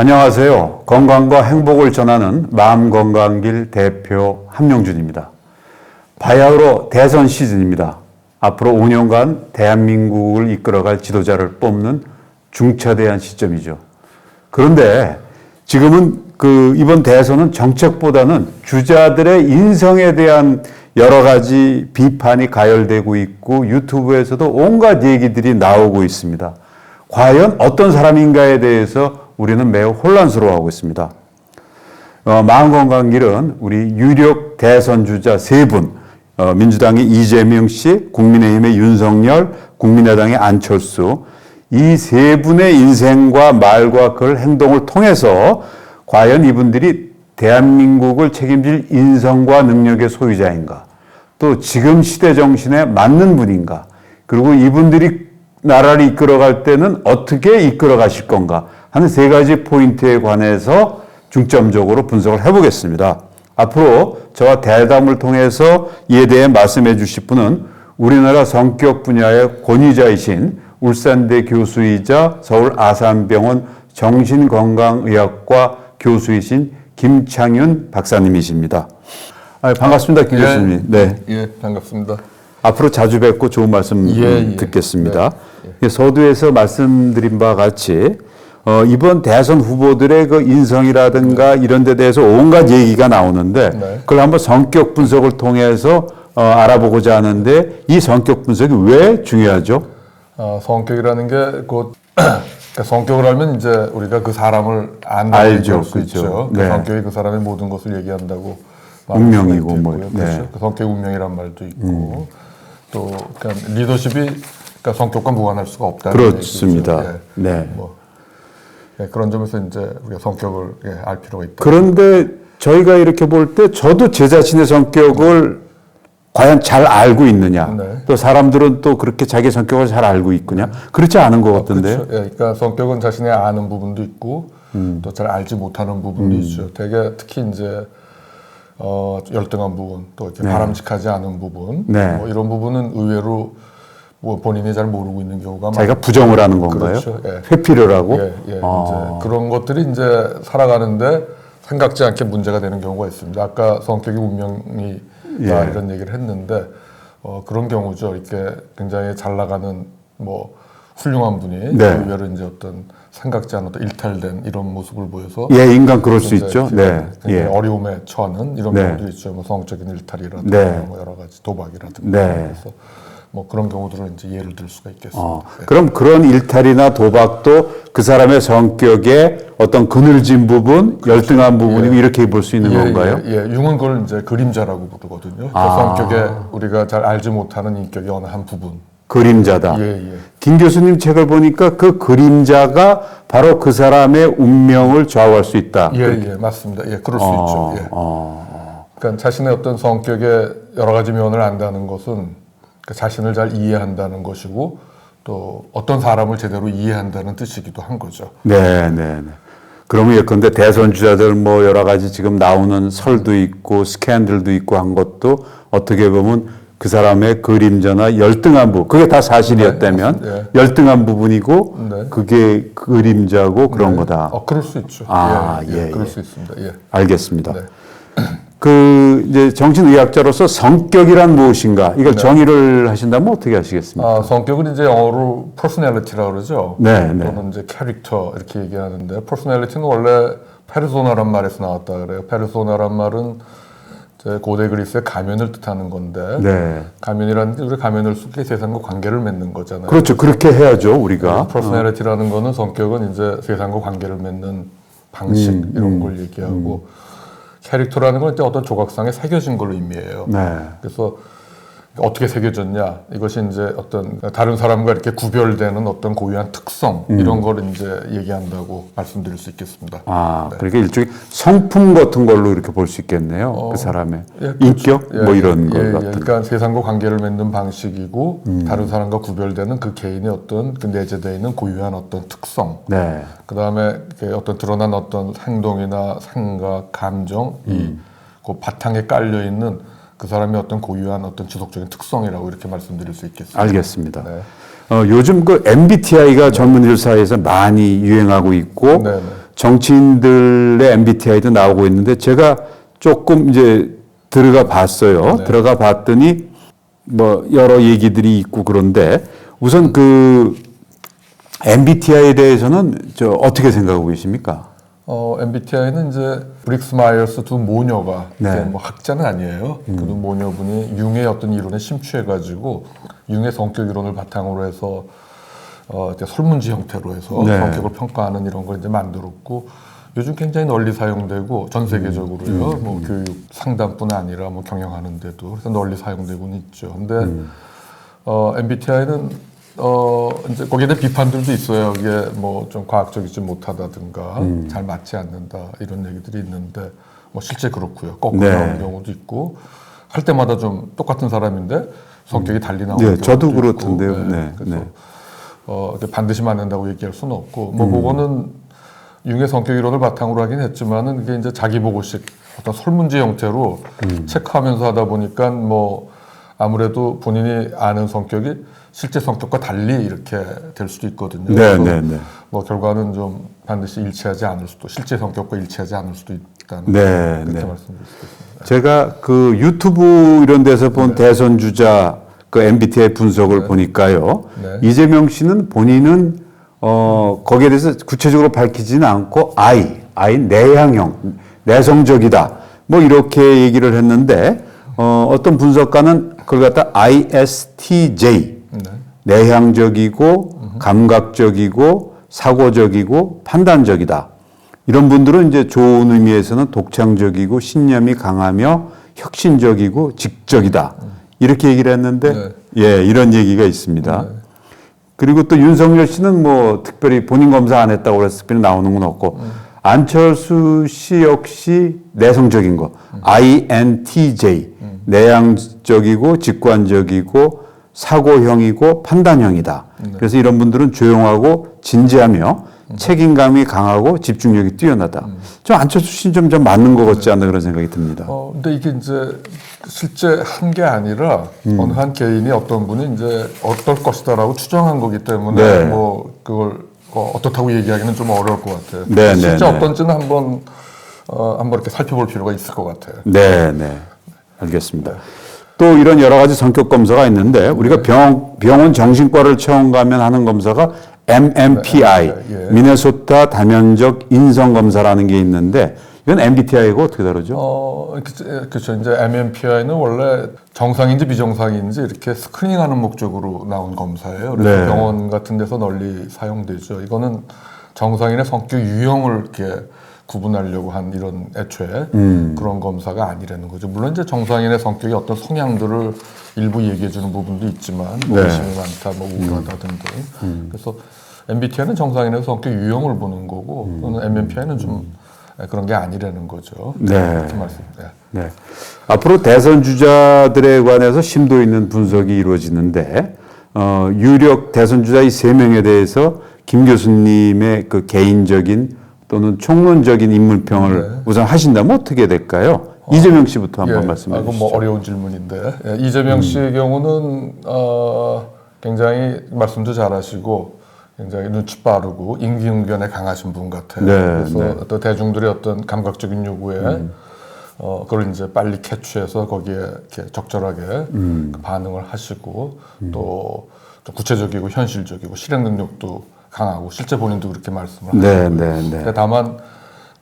안녕하세요. 건강과 행복을 전하는 마음건강길 대표 함용준입니다. 바야흐로 대선 시즌입니다. 앞으로 5년간 대한민국을 이끌어갈 지도자를 뽑는 중차대한 시점이죠. 그런데 지금은 이번 대선은 정책보다는 주자들의 인성에 대한 여러 가지 비판이 가열되고 있고 유튜브에서도 온갖 얘기들이 나오고 있습니다. 과연 어떤 사람인가에 대해서 우리는 매우 혼란스러워하고 있습니다. 마음건강길은 우리 유력 대선 주자 3분, 민주당의 이재명 씨, 국민의힘의 윤석열, 국민의당의 안철수, 이 3분의 인생과 말과 글, 행동을 통해서 과연 이분들이 대한민국을 책임질 인성과 능력의 소유자인가, 또 지금 시대 정신에 맞는 분인가, 그리고 이분들이 나라를 이끌어갈 때는 어떻게 이끌어 가실 건가 하는 3가지 포인트에 관해서 중점적으로 분석을 해보겠습니다. 앞으로 저와 대담을 통해서 이에 대해 말씀해 주실 분은 우리나라 성격 분야의 권위자이신 울산대 교수이자 서울 아산병원 정신건강의학과 교수이신 김창윤 박사님이십니다. 반갑습니다, 김 교수님. 네, 반갑습니다. 앞으로 자주 뵙고 좋은 말씀 듣겠습니다. 서두에서 말씀드린 바와 같이 이번 대선 후보들의 그 인성이라든가 이런 데 대해서 온갖 얘기가 나오는데 그걸 한번 성격 분석을 통해서 알아보고자 하는데 이 성격 분석이 왜 중요하죠? 성격이라는 게 곧 성격을 알면 이제 우리가 그 사람을 알죠, 수 있죠. 네. 그 성격이 그 사람의 모든 것을 얘기한다고. 운명이고 뭐. 그렇죠. 그 성격 운명이란 말도 있고 또 그러니까 리더십이 그러니까 성격과 무관할 수가 없다는 그렇습니다. 얘기죠. 네. 그런 점에서 이제 우리가 성격을 알 필요가 있다. 그런데 저희가 이렇게 볼 때 저도 제 자신의 성격을 과연 잘 알고 있느냐, 또 사람들은 또 그렇게 자기 성격을 잘 알고 있느냐, 그렇지 않은 것 같은데요. 그렇죠. 그러니까 성격은 자신이 아는 부분도 있고 또 잘 알지 못하는 부분도 있죠. 되게 특히 이제 열등한 부분, 또 이렇게 바람직하지 않은 부분, 뭐 이런 부분은 의외로 뭐 본인이 잘 모르고 있는 경우가 자기가 부정을 하는 건가요? 그렇죠. 회피를 하고? 이제 그런 것들이 이제 살아가는데 생각지 않게 문제가 되는 경우가 있습니다. 아까 성격이 운명이다 이런 얘기를 했는데 그런 경우죠. 이렇게 굉장히 잘 나가는 뭐 훌륭한 분이 의외로 이제 어떤 생각지 않은 어떤 일탈된 이런 모습을 보여서 인간 그럴 수 있죠. 어려움에 처하는 이런 경우도 있죠. 뭐 성적인 일탈이라든가 뭐 여러 가지 도박이라든가 그래서 뭐 그런 경우들은 이제 예를 들 수가 있겠습니다. 그럼 그런 일탈이나 도박도 그 사람의 성격에 어떤 그늘진 부분, 열등한 부분이고 이렇게 볼 수 있는 건가요? 융은 그걸 이제 그림자라고 부르거든요. 그 성격에 우리가 잘 알지 못하는 인격의 어느 한 부분. 그림자다. 김 교수님 책을 보니까 그 그림자가 바로 그 사람의 운명을 좌우할 수 있다. 맞습니다. 그럴 수 있죠. 그러니까 자신의 어떤 성격의 여러 가지 면을 안다는 것은 자신을 잘 이해한다는 것이고 또 어떤 사람을 제대로 이해한다는 뜻이기도 한 거죠. 그러면 예컨대 대선 주자들 뭐 여러 가지 지금 나오는 설도 있고 스캔들도 있고 한 것도 어떻게 보면 그 사람의 그림자나 열등한 부분, 그게 다 사실이었다면 열등한 부분이고 그게 그림자고 그런 거다. 그럴 수 있죠. 그럴 수 있습니다. 알겠습니다. 이제 정신의학자로서 성격이란 무엇인가? 이걸 정의를 하신다면 어떻게 하시겠습니까? 성격은 이제 영어로 personality라고 그러죠. 또는 이제 character 이렇게 얘기하는데 personality는 원래 페르소나란 말에서 나왔다 그래요. 페르소나란 말은 고대 그리스의 가면을 뜻하는 건데 가면이라는 게 우리 가면을 쓰게 세상과 관계를 맺는 거잖아요. 그렇죠. 그렇게 해야죠 우리가. personality라는 거는 성격은 이제 세상과 관계를 맺는 방식 이런 걸 얘기하고 캐릭터라는 건 어떤 조각상에 새겨진 걸로 의미해요. 그래서 어떻게 새겨졌냐? 이것이 이제 어떤 다른 사람과 이렇게 구별되는 어떤 고유한 특성 이런 걸 이제 얘기한다고 말씀드릴 수 있겠습니다. 그러니까 일종의 성품 같은 걸로 이렇게 볼 수 있겠네요. 그 사람의 인격 뭐 이런 것 같은. 그러니까 세상과 관계를 맺는 방식이고 다른 사람과 구별되는 그 개인의 어떤 그 내재되어 있는 고유한 어떤 특성. 그 다음에 어떤 드러난 어떤 행동이나 생각, 감정 그 바탕에 깔려 있는 그 사람의 어떤 고유한 어떤 지속적인 특성이라고 이렇게 말씀드릴 수 있겠습니다. 알겠습니다. 요즘 그 MBTI가 젊은이들 사이에서 많이 유행하고 있고 정치인들의 MBTI도 나오고 있는데 제가 조금 이제 들어가 봤어요. 네. 들어가 봤더니 뭐 여러 얘기들이 있고 그런데 우선 그 MBTI에 대해서는 저 어떻게 생각하고 계십니까? MBTI는 이제 브릭스 마이어스 두 모녀가 네. 이제 뭐 학자는 아니에요. 그 모녀분이 융의 어떤 이론에 심취해가지고 융의 성격 이론을 바탕으로 해서 이제 설문지 형태로 해서 네. 성격을 평가하는 이런 걸 이제 만들었고 요즘 굉장히 널리 사용되고 전 세계적으로요. 뭐 교육 상담뿐 아니라 뭐 경영하는데도 그래서 널리 사용되고는 있죠. 근데 MBTI는 이제 거기에 대한 비판들도 있어요. 이게 뭐 좀 과학적이지 못하다든가 잘 맞지 않는다 이런 얘기들이 있는데 뭐 실제 그렇고요. 거꾸로 네. 나오는 경우도 있고 할 때마다 좀 똑같은 사람인데 성격이 달리 나오는 경우도 저도 있고. 그렇던데요. 네. 네. 그래서 네. 이게 반드시 맞는다고 얘기할 수는 없고 뭐 그거는 융의 성격 이론을 바탕으로 하긴 했지만은 이게 이제 자기 보고식 어떤 설문지 형태로 체크하면서 하다 보니까 뭐 아무래도 본인이 아는 성격이 실제 성격과 달리 이렇게 될 수도 있거든요. 네, 그래서 네, 네. 뭐 결과는 좀 반드시 일치하지 않을 수도 실제 성격과 일치하지 않을 수도 있다는 네, 그렇게 네. 말씀드릴 수 있습니다. 제가 그 유튜브 이런 데서 본 대선 주자 그 MBTI 분석을 보니까요. 네. 이재명 씨는 본인은 거기에 대해서 구체적으로 밝히지는 않고 I 내향형, 내성적이다. 뭐 이렇게 얘기를 했는데 어떤 분석가는 그걸 갖다 ISTJ 네. 내향적이고 감각적이고 사고적이고 판단적이다. 이런 분들은 이제 좋은 의미에서는 독창적이고 신념이 강하며 혁신적이고 직적이다. 이렇게 얘기를 했는데 네. 예, 이런 얘기가 있습니다. 네. 그리고 또 윤석열 씨는 뭐 특별히 본인 검사 안 했다고 그래서 특별히 나오는 건 없고 안철수 씨 역시 내성적인 거 INTJ 내향적이고 직관적이고 사고형이고 판단형이다. 그래서 이런 분들은 조용하고 진지하며 책임감이 강하고 집중력이 뛰어나다. 좀 안철수 씨는 좀 맞는 것 같지 않나 그런 생각이 듭니다. 근데 이게 이제 실제 한 게 아니라 어느 한 개인이 어떤 분이 이제 어떨 것이다라고 추정한 거기 때문에 네. 뭐 그걸 어떻다고 얘기하기는 좀 어려울 것 같아요. 네, 실제 네, 네. 어떤지는 한번 이렇게 살펴볼 필요가 있을 것 같아요. 네, 네. 알겠습니다. 또 이런 여러 가지 성격 검사가 있는데 우리가 병원 정신과를 처음 가면 하는 검사가 MMPI, 예. 미네소타 다면적 인성 검사라는 게 있는데 이건 MBTI고 어떻게 다르죠? 그렇죠. 이제 MMPI는 원래 정상인지 비정상인지 이렇게 스크린하는 목적으로 나온 검사예요. 그래서 네. 병원 같은 데서 널리 사용되죠. 이거는 정상인의 성격 유형을 이렇게 구분하려고 한 이런 애초에 그런 검사가 아니라는 거죠. 물론 이제 정상인의 성격이 어떤 성향들을 일부 얘기해 주는 부분도 있지만 뭐 네. 의심이 많다, 뭐 우울하다 등등. 그래서 MBTI는 정상인의 성격 유형을 보는 거고 또는 MMPI는 좀 그런 게 아니라는 거죠. 네. 그렇게 말씀드려요. 네. 앞으로 대선 주자들에 관해서 심도 있는 분석이 이루어지는데 유력 대선 주자 이 세 명에 대해서 김 교수님의 그 개인적인 또는 총론적인 인물평을 네. 우선 하신다면 어떻게 될까요? 이재명 씨부터 한번 말씀해 그건 주시죠. 뭐 어려운 질문인데 이재명 씨의 경우는 굉장히 말씀도 잘하시고 굉장히 눈치 빠르고 임기응변에 강하신 분 같아요. 네, 그래서 네. 어떤 대중들의 어떤 감각적인 요구에 그걸 이제 빨리 캐치해서 거기에 이렇게 적절하게 그 반응을 하시고 또 좀 구체적이고 현실적이고 실행 능력도 강하고 실제 본인도 그렇게 말씀을 하시고 네, 네, 네. 다만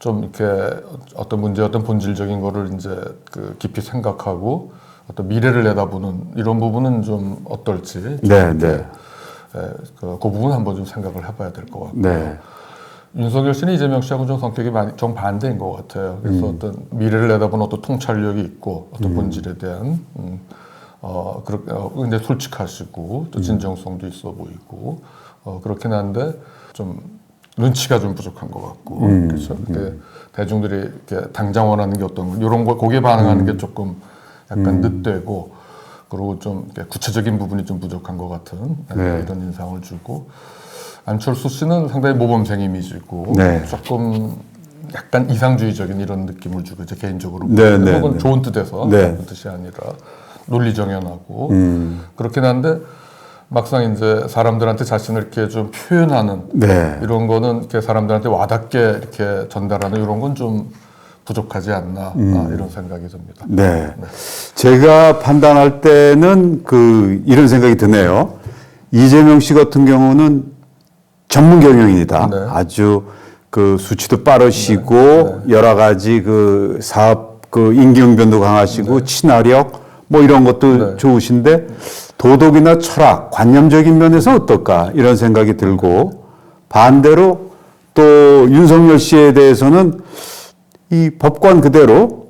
좀 이렇게 어떤 문제 어떤 본질적인 거를 이제 그 깊이 생각하고 어떤 미래를 내다보는 이런 부분은 좀 어떨지 좀 네, 이렇게 네. 그 부분 한번 좀 생각을 해봐야 될 것 같고 네. 윤석열 씨는 이재명 씨하고 좀 성격이 많이 좀 반대인 것 같아요. 그래서 어떤 미래를 내다보는 어떤 통찰력이 있고 어떤 본질에 대한 그렇게 굉장히 솔직하시고 또 진정성도 있어 보이고 그렇긴 한데 좀 눈치가 좀 부족한 것 같고 그렇죠. 대중들이 이렇게 당장 원하는 게 어떤 거 이런 거 거기에 반응하는 게 조금 약간 늦되고 그리고 좀 이렇게 구체적인 부분이 좀 부족한 것 같은 네. 이런 인상을 주고 안철수 씨는 상당히 모범생 이미지고 네. 조금 약간 이상주의적인 이런 느낌을 주고 이제 개인적으로 네, 네, 그건 네. 좋은 뜻에서 네. 나쁜 뜻이 아니라 논리정연하고 그렇긴 한데 막상 이제 사람들한테 자신을 이렇게 좀 표현하는 네. 이런 거는 이렇게 사람들한테 와닿게 이렇게 전달하는 이런 건 좀 부족하지 않나 이런 생각이 듭니다. 네. 제가 판단할 때는 이런 생각이 드네요. 이재명 씨 같은 경우는 전문 경영인이다. 네. 아주 수치도 빠르시고 여러 가지 사업 임기응변도 강하시고 친화력 뭐 이런 것도 좋으신데 도덕이나 철학, 관념적인 면에서 어떨까 이런 생각이 들고 반대로 또 윤석열 씨에 대해서는 이 법관 그대로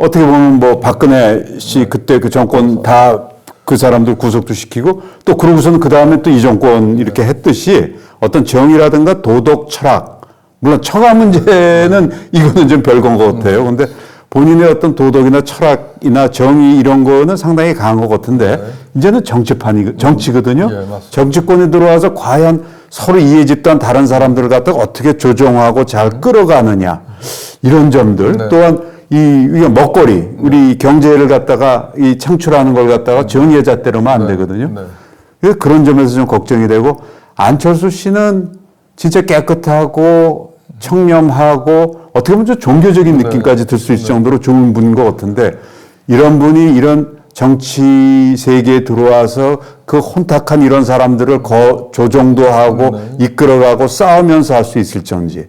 어떻게 보면 뭐 박근혜 씨 그때 그 정권 다 그 사람들 구속도 시키고 또 그러고서는 그 다음에 또 이 정권 이렇게 했듯이 어떤 정의라든가 도덕, 철학 물론 처가 문제는 이거는 좀 별건 것 같아요. 근데 본인의 어떤 도덕이나 철학이나 정의 이런 거는 상당히 강한 것 같은데 이제는 정치거든요. 예, 맞습니다. 정치권에 들어와서 과연 서로 이해 집단 다른 사람들을 갖다가 어떻게 조정하고 잘 끌어가느냐 이런 점들 또한 이게 먹거리 우리 경제를 갖다가 이 창출하는 걸 갖다가 정의의 잣대로만 안 되거든요. 그래서 그런 점에서 좀 걱정이 되고 안철수 씨는 진짜 깨끗하고 청렴하고 어떻게 보면 좀 종교적인 느낌까지 들 수 있을 정도로 좋은 분인 것 같은데 이런 분이 이런 정치 세계에 들어와서 그 혼탁한 이런 사람들을 조정도 하고 이끌어가고 싸우면서 할 수 있을정지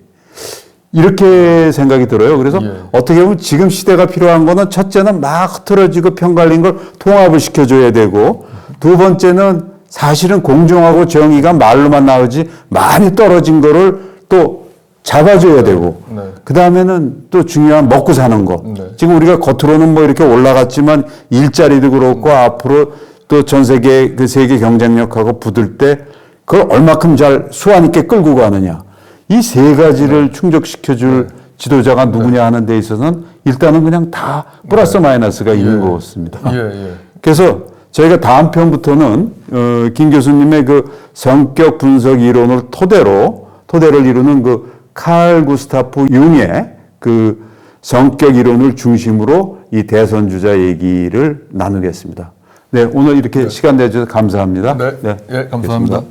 이렇게 생각이 들어요. 그래서 어떻게 보면 지금 시대가 필요한 거는 첫째는 막 흐트러지고 편갈린 걸 통합을 시켜줘야 되고 두 번째는 사실은 공정하고 정의가 말로만 나오지 많이 떨어진 거를 또 잡아줘야 되고 그 다음에는 또 중요한 먹고 사는 거 지금 우리가 겉으로는 뭐 이렇게 올라갔지만 일자리도 그렇고 앞으로 또 전 세계 세계 경쟁력하고 붙을 때 그걸 얼마큼 잘 수완 있게 끌고 가느냐 이 세 가지를 충족시켜줄 지도자가 누구냐 하는 데 있어서는 일단은 그냥 다 플러스 마이너스가 있는 것 같습니다. 그래서 저희가 다음 편부터는 김 교수님의 성격 분석 이론을 토대를 이루는 칼 구스타프 융의 성격 이론을 중심으로 이 대선 주자 얘기를 나누겠습니다. 네, 오늘 이렇게 시간 내주셔서 감사합니다. 네, 감사합니다.